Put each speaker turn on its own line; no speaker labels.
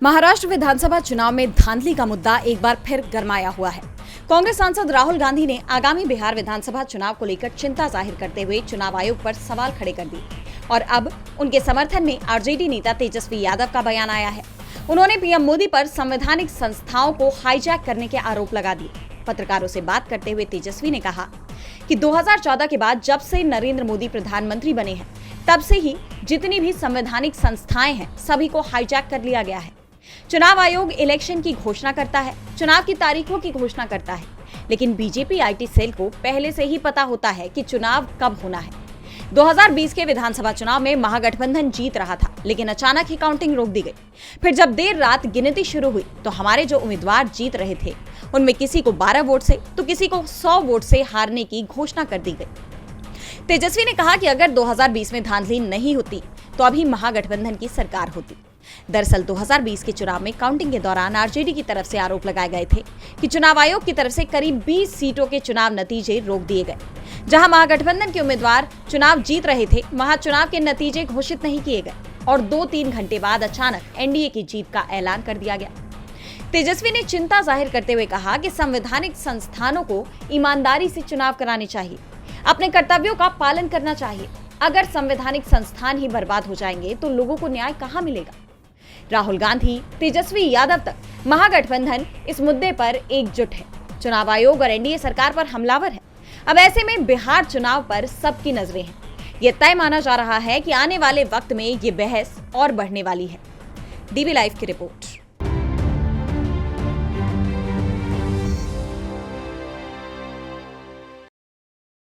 महाराष्ट्र विधानसभा चुनाव में धांधली का मुद्दा एक बार फिर गरमाया हुआ है। कांग्रेस सांसद राहुल गांधी ने आगामी बिहार विधानसभा चुनाव को लेकर चिंता जाहिर करते हुए चुनाव आयोग पर सवाल खड़े कर दिए और अब उनके समर्थन में आरजेडी नेता तेजस्वी यादव का बयान आया है। उन्होंने पीएम मोदी पर संवैधानिक संस्थाओं को हाईजैक करने के आरोप लगा दिए। पत्रकारों से बात करते हुए तेजस्वी ने कहा कि 2014 के बाद जब से नरेंद्र मोदी प्रधानमंत्री बने हैं तब से ही जितनी भी संवैधानिक संस्थाएं हैं सभी को हाईजैक कर लिया गया है। चुनाव आयोग इलेक्शन की घोषणा करता है, चुनाव की तारीखों की घोषणा करता है, लेकिन बीजेपी आईटी सेल को पहले से ही पता होता है कि चुनाव कब होना है। 2020 के विधानसभा चुनाव में महागठबंधन जीत रहा था, लेकिन अचानक ही काउंटिंग रोक दी गई। फिर जब देर रात गिनती शुरू हुई तो हमारे जो उम्मीदवार जीत रहे थे उनमें किसी को 12 वोट से तो किसी को 100 वोट से हारने की घोषणा कर दी गई। तेजस्वी ने कहा कि अगर 2020 में धांधली नहीं होती तो अभी महागठबंधन की सरकार होती। दरअसल 2020 के चुनाव में काउंटिंग के दौरान आरजेडी की तरफ से आरोप लगाए गए थे कि चुनाव आयोग की तरफ से करीब 20 सीटों के चुनाव नतीजे रोक दिए गए। जहां महागठबंधन के उम्मीदवार चुनाव जीत रहे थे वहां चुनाव के नतीजे घोषित नहीं किए गए और 2-3 घंटे बाद अचानक एनडीए की जीत का ऐलान कर दिया गया। तेजस्वी ने चिंता जाहिर करते हुए कहा कि संवैधानिक संस्थानों को ईमानदारी से चुनाव कराने चाहिए, अपने कर्तव्यों का पालन करना चाहिए। अगर संवैधानिक संस्थान ही बर्बाद हो जाएंगे तो लोगों को न्याय कहां मिलेगा। राहुल गांधी, तेजस्वी यादव तक महागठबंधन इस मुद्दे पर एकजुट है। चुनाव आयोग और एनडीए सरकार पर हमलावर है। अब ऐसे में बिहार चुनाव पर सबकी नजरें हैं। यह तय माना जा रहा है कि आने वाले वक्त में ये बहस और बढ़ने वाली है। डीबी लाइव की रिपोर्ट।